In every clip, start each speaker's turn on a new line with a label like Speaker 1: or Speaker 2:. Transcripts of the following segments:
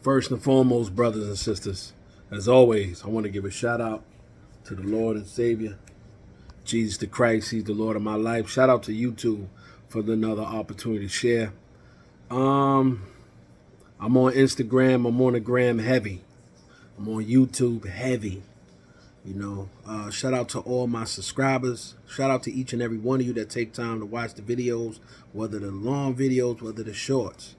Speaker 1: First and foremost, brothers and sisters, as always, I want to give a shout out to the Lord and Savior, Jesus the Christ. He's the Lord of my life. Shout out to YouTube for another opportunity to share. I'm on Instagram. I'm on the gram heavy. I'm on YouTube heavy. Shout out to all my subscribers. Shout out to each and every one of you that take time to watch the videos, whether the long videos, whether the shorts.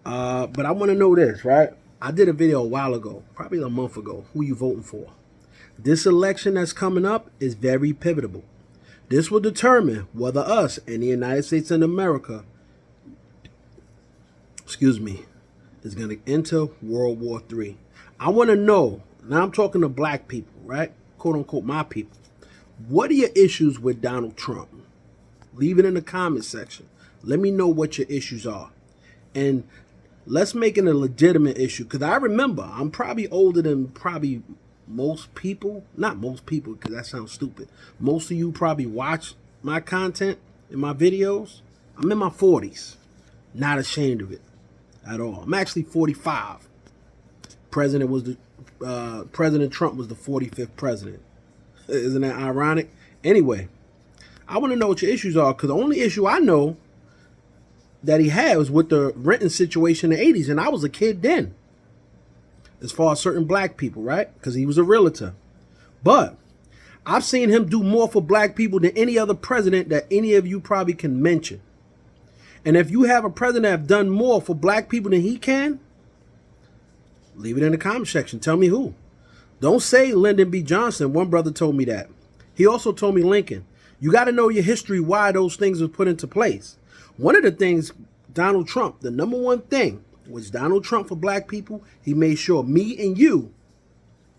Speaker 1: But I want to know this, right? I did a video a while ago, probably a month ago. Who you voting for? This election that's coming up is very pivotal. This will determine whether us and the United States and America, is going to enter World War III. I want to know, now I'm talking to black people, right? Quote unquote, my people. What are your issues with Donald Trump? Leave it in the comment section. Let me know what your issues are. And let's make it a legitimate issue. Because I remember, I'm probably older than probably most people. Not most people, because that sounds stupid. Most of you probably watch my content in my videos. I'm in my 40s. Not ashamed of it at all. I'm actually 45. President Trump was the 45th president. Isn't that ironic? Anyway, I want to know what your issues are, because the only issue I know that he had was with the renting situation in the 80s, and I was a kid then, as far as certain black people, right? Because he was a realtor. But I've seen him do more for black people than any other president that any of you probably can mention. And if you have a president that have done more for black people than he can, leave it in the comment section. Tell me who. Don't say Lyndon B. Johnson. One brother told me that. He also told me Lincoln. You got to know your history, why those things were put into place. One of the things, Donald Trump, the number one thing was Donald Trump for black people. He made sure me and you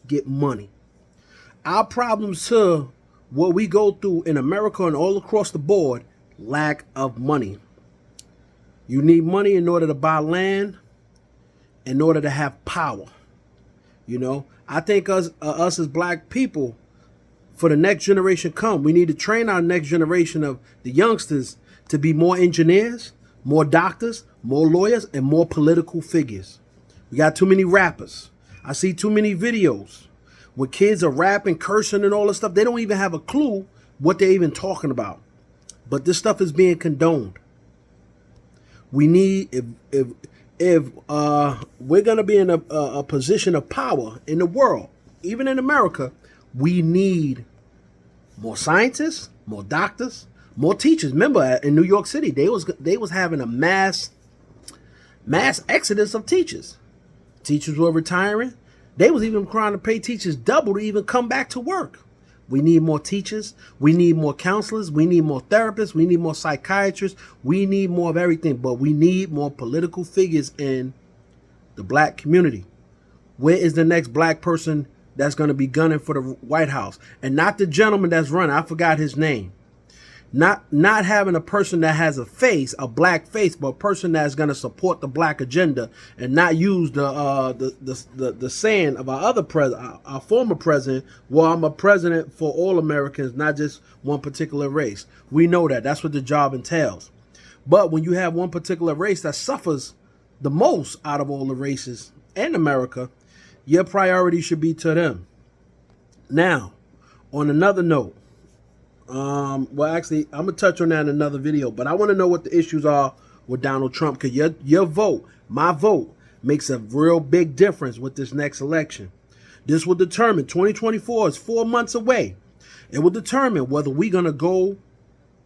Speaker 1: get money. Our problems to what we go through in America and all across the board, lack of money. You need money in order to buy land, in order to have power. I think us as black people, for the next generation come, we need to train our next generation of the youngsters to be more engineers, more doctors, more lawyers, and more political figures. We got too many rappers. I see too many videos where kids are rapping, cursing, and all this stuff. They don't even have a clue what they're even talking about. But this stuff is being condoned. We need, if we're going to be in a position of power in the world, even in America, we need more scientists, more doctors, more teachers. Remember, in New York City, they was having a mass exodus of teachers. Teachers were retiring. They was even trying to pay teachers double to even come back to work. We need more teachers. We need more counselors. We need more therapists. We need more psychiatrists. We need more of everything. But we need more political figures in the black community. Where is the next black person that's going to be gunning for the White House? And not the gentleman that's running. I forgot his name. Not having a person that has a face, a black face, but a person that's going to support the black agenda and not use the saying of our former president. Well, I'm a president for all Americans, not just one particular race. We know that. That's what the job entails. But when you have one particular race that suffers the most out of all the races in America, your priority should be to them. Now, on another note, actually, I'm going to touch on that in another video, but I want to know what the issues are with Donald Trump, because your vote, my vote, makes a real big difference with this next election. This will determine, 2024 is 4 months away. It will determine whether we're going to go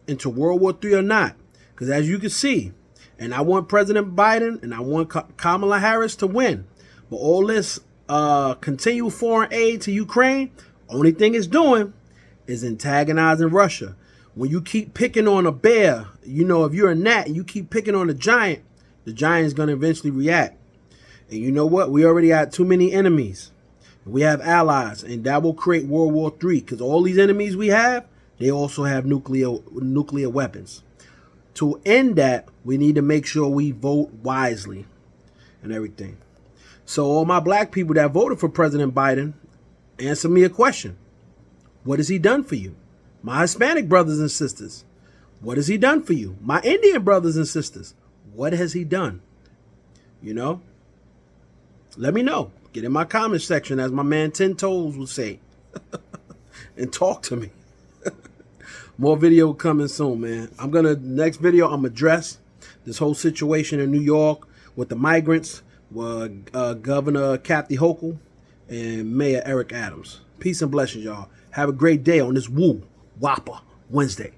Speaker 1: into World War III or not. Because as you can see, and I want President Biden and I want Kamala Harris to win. But all this continued foreign aid to Ukraine, only thing it's doing is antagonizing Russia. When you keep picking on a bear, if you're a gnat and you keep picking on the giant is going to eventually react. And you know what? We already got too many enemies. We have allies, and that will create World War III, because all these enemies we have, they also have nuclear weapons. To end that, we need to make sure we vote wisely and everything. So all my black people that voted for President Biden, answer me a question. What has he done for you? My Hispanic brothers and sisters, what has he done for you? My Indian brothers and sisters, what has he done? Let me know. Get in my comment section, as my man Ten Toes would say, and talk to me. More video coming soon, man. Next video, I'm address this whole situation in New York with the migrants, Governor Kathy Hochul and Mayor Eric Adams. Peace and blessings, y'all. Have a great day on this Woo Whopper Wednesday.